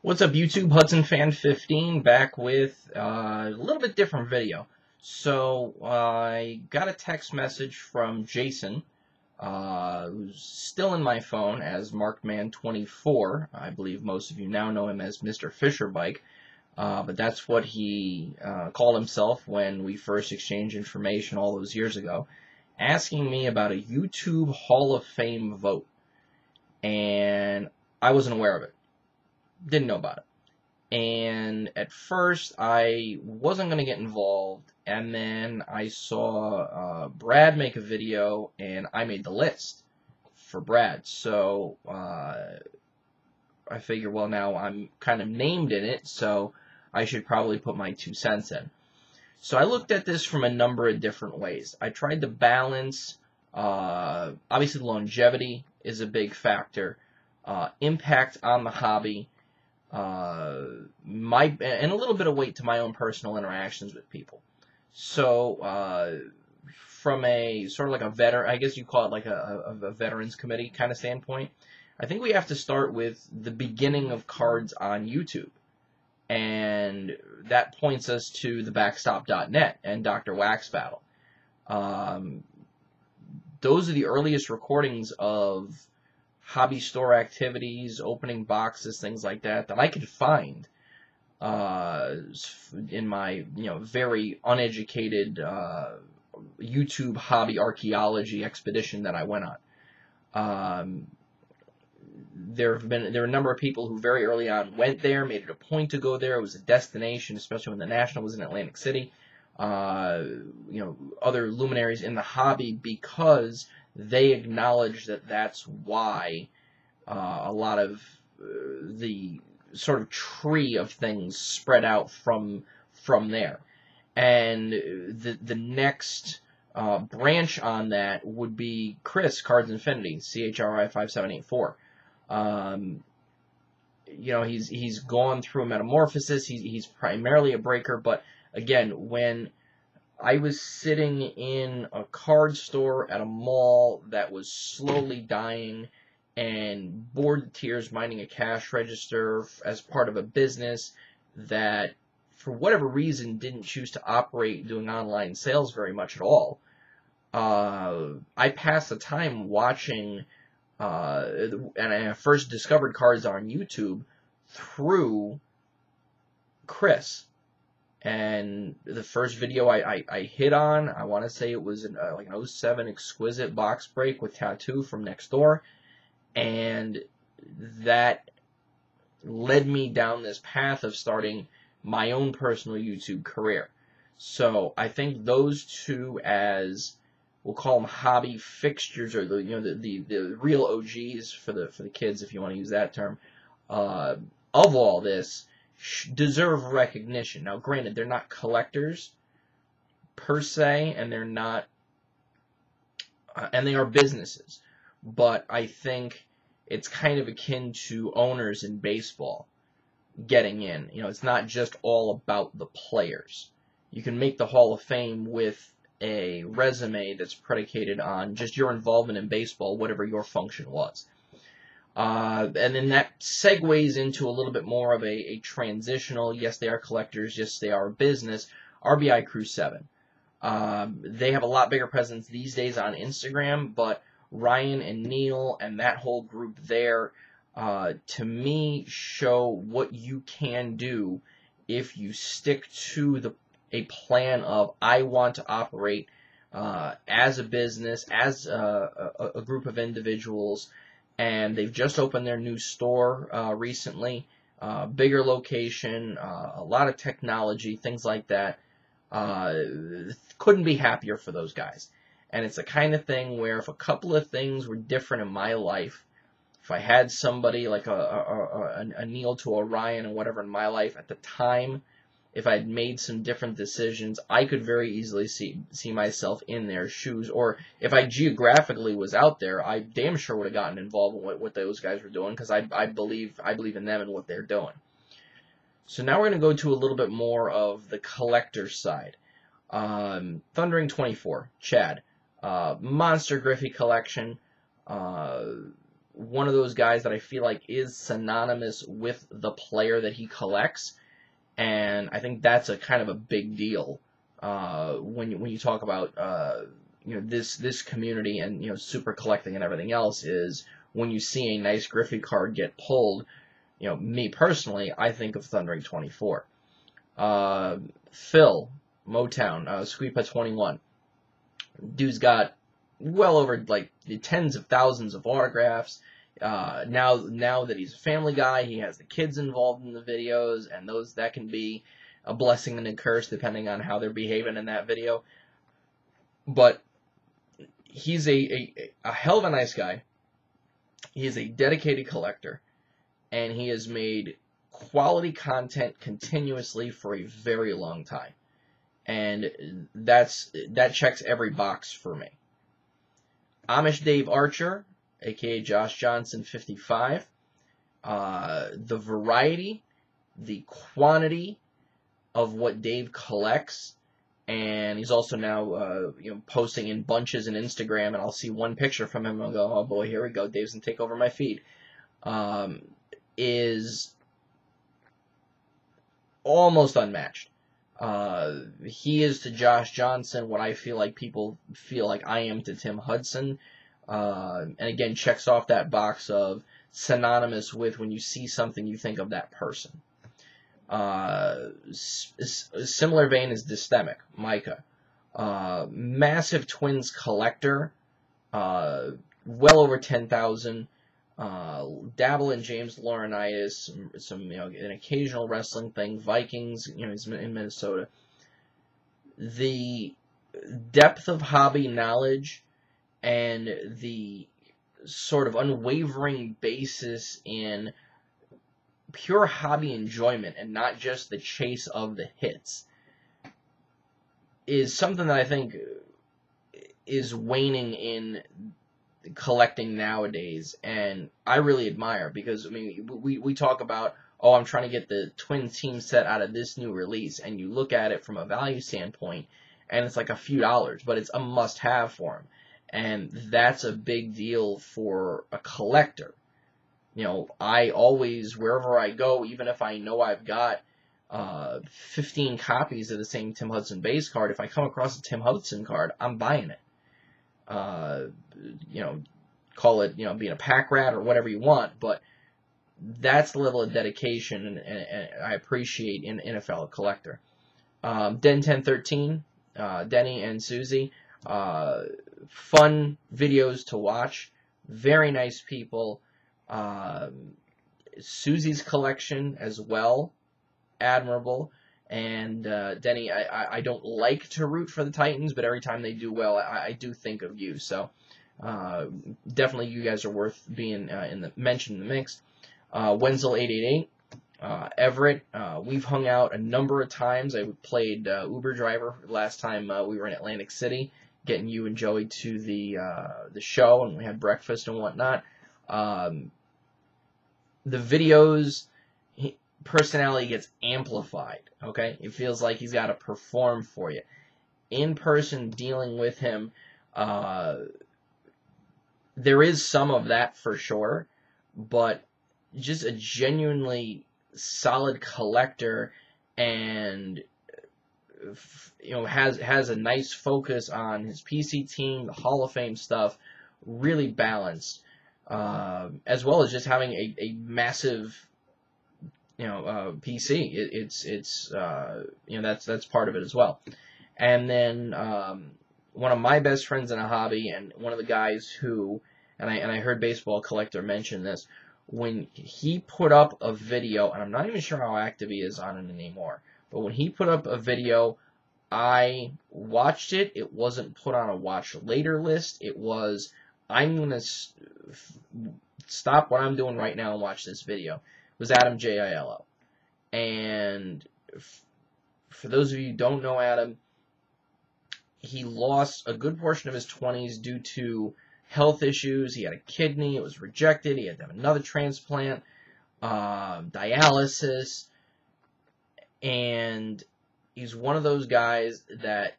What's up, YouTube? Hudson Fan 15 back with a little bit different video. So I got a text message from Jason, who's still in my phone as MarkedMan24. I believe most of you now know him as Mr. Fisher Bike, but that's what he called himself when we first exchanged information all those years ago, asking me about a YouTube Hall of Fame vote, and I wasn't aware of it. Didn't know about it. And at first, I wasn't going to get involved, and then I saw Brad make a video, and I made the list for Brad. So I figured, well, now I'm kind of named in it, so I should probably put my 2 cents in. So I looked at this from a number of different ways. I tried to balance, obviously longevity is a big factor, impact on the hobby, and a little bit of weight to my own personal interactions with people. So from a sort of like a veteran, I guess you call it like a veterans committee kind of standpoint, I think we have to start with the beginning of cards on YouTube, and that points us to TheBackstopDOTNet and Dr. Wax Battle. Those are the earliest recordings of hobby store activities, opening boxes, things like that I could find in my very uneducated YouTube hobby archaeology expedition that I went on. There are a number of people who very early on went there, made it a point to go there. It was a destination, especially when the National was in Atlantic City. Other luminaries in the hobby, because they acknowledge that that's why a lot of the sort of tree of things spread out from there. And the next branch on that would be Chris, Cards Infinity, CHRI5784. He's gone through a metamorphosis. He's primarily a breaker, but again, when I was sitting in a card store at a mall that was slowly dying and bored to tears minding a cash register as part of a business that, for whatever reason, didn't choose to operate doing online sales very much at all, I passed the time watching, and I first discovered cards on YouTube through Chris. And the first video I hit on, I want to say it was like an 07 Exquisite box break with Tattoo from next door. And that led me down this path of starting my own personal YouTube career. So I think those two, as we'll call them hobby fixtures, or the real OGs for the kids, if you want to use that term, of all this, deserve recognition. Now, granted, they're not collectors per se, and they're not, and they are businesses. But I think it's kind of akin to owners in baseball getting in. It's not just all about the players. You can make the Hall of Fame with a resume that's predicated on just your involvement in baseball, whatever your function was. And then that segues into a little bit more of a transitional, yes, they are collectors, yes, they are a business, RBI Crew 7. They have a lot bigger presence these days on Instagram, but Ryan and Neil and that whole group there, to me, show what you can do if you stick to a plan of, I want to operate as a business, as a group of individuals. And they've just opened their new store recently, bigger location, a lot of technology, things like that. Couldn't be happier for those guys. And it's the kind of thing where if a couple of things were different in my life, if I had somebody like a Neil to a Ryan and whatever in my life at the time, if I'd made some different decisions, I could very easily see myself in their shoes. Or if I geographically was out there, I damn sure would have gotten involved in what those guys were doing, because I believe in them and what they're doing. So now we're going to go to a little bit more of the collector side. Thundering 24, Chad. Monster Griffey collection. one of those guys that I feel like is synonymous with the player that he collects, and I think that's a kind of a big deal when you talk about this community and super collecting and everything else. Is when you see a nice Griffey card get pulled, me personally, I think of Thundering 24. Phil Motown, Squeepa 21. Dude's got well over like the tens of thousands of autographs. Now that he's a family guy, he has the kids involved in the videos, and that can be a blessing and a curse depending on how they're behaving in that video. But he's a hell of a nice guy. He is a dedicated collector, and he has made quality content continuously for a very long time. And that checks every box for me. AmishDaveArcher, aka Josh Johnson 55. The variety, the quantity of what Dave collects, and he's also now posting in bunches in Instagram, and I'll see one picture from him and I'll go, oh boy, here we go, Dave's gonna take over my feed. Is almost unmatched. He is to Josh Johnson what I feel like people feel like I am to Tim Hudson. And again, checks off that box of synonymous with when you see something, you think of that person. Similar vein is Distemic, Micah. Massive Twins collector, well over 10,000. Dabble in James Laurinaitis, some an occasional wrestling thing. Vikings, he's in Minnesota. The depth of hobby knowledge and the sort of unwavering basis in pure hobby enjoyment and not just the chase of the hits is something that I think is waning in collecting nowadays, and I really admire, because I mean we talk about, oh, I'm trying to get the twin team set out of this new release, and you look at it from a value standpoint and it's like a few dollars, but it's a must-have for him, and that's a big deal for a collector. I always, wherever I go, even if I know I've got 15 copies of the same Tim Hudson base card, if I come across a Tim Hudson card, I'm buying it. Call it, being a pack rat or whatever you want, but that's the level of dedication and I appreciate in a fellow collector. Den 1013, Denny and Susie, fun videos to watch, very nice people. Susie's collection as well, admirable. And Denny, I don't like to root for the Titans, but every time they do well, I do think of you. So definitely, you guys are worth being mentioned in the mix. Wenzel 888, Everett. We've hung out a number of times. I played Uber driver last time we were in Atlantic City, getting you and Joey to the show, and we had breakfast and whatnot. The videos. Personality gets amplified, okay? It feels like he's got to perform for you. In person, dealing with him, there is some of that for sure, but just a genuinely solid collector, and has a nice focus on his PC team, the Hall of Fame stuff, really balanced, as well as just having a massive PC. It's that's part of it as well. And then one of my best friends in a hobby, and one of the guys who, and I heard Baseball Collector mention this, when he put up a video, and I'm not even sure how active he is on it anymore, but when he put up a video, I watched it. It wasn't put on a watch later list. It was, I'm going to stop what I'm doing right now and watch this video. Was AdamJAiello. And for those of you who don't know Adam, he lost a good portion of his 20s due to health issues. He had a kidney, it was rejected, he had to have another transplant, dialysis, and he's one of those guys that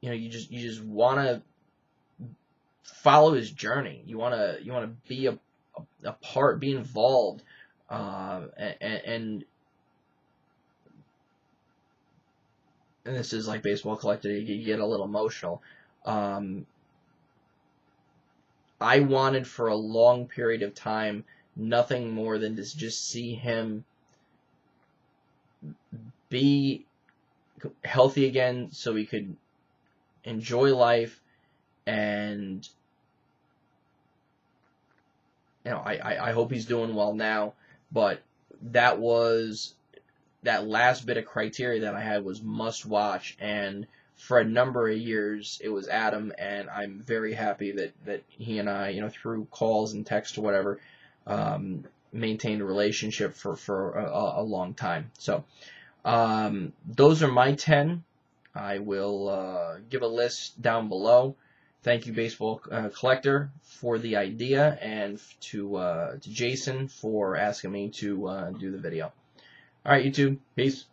you just want to follow his journey. You want to be a part, be involved, and this is like baseball collector, you get a little emotional. I wanted for a long period of time nothing more than to just see him be healthy again so he could enjoy life. And you know, I hope he's doing well now, but that last bit of criteria that I had was must watch, and for a number of years it was Adam, and I'm very happy that he and I, you know, through calls and text or whatever, maintained a relationship for a long time. So those are my 10. I will give a list down below. Thank you, Baseball Collector, for the idea, and to Jason for asking me to do the video. All right, YouTube. Peace.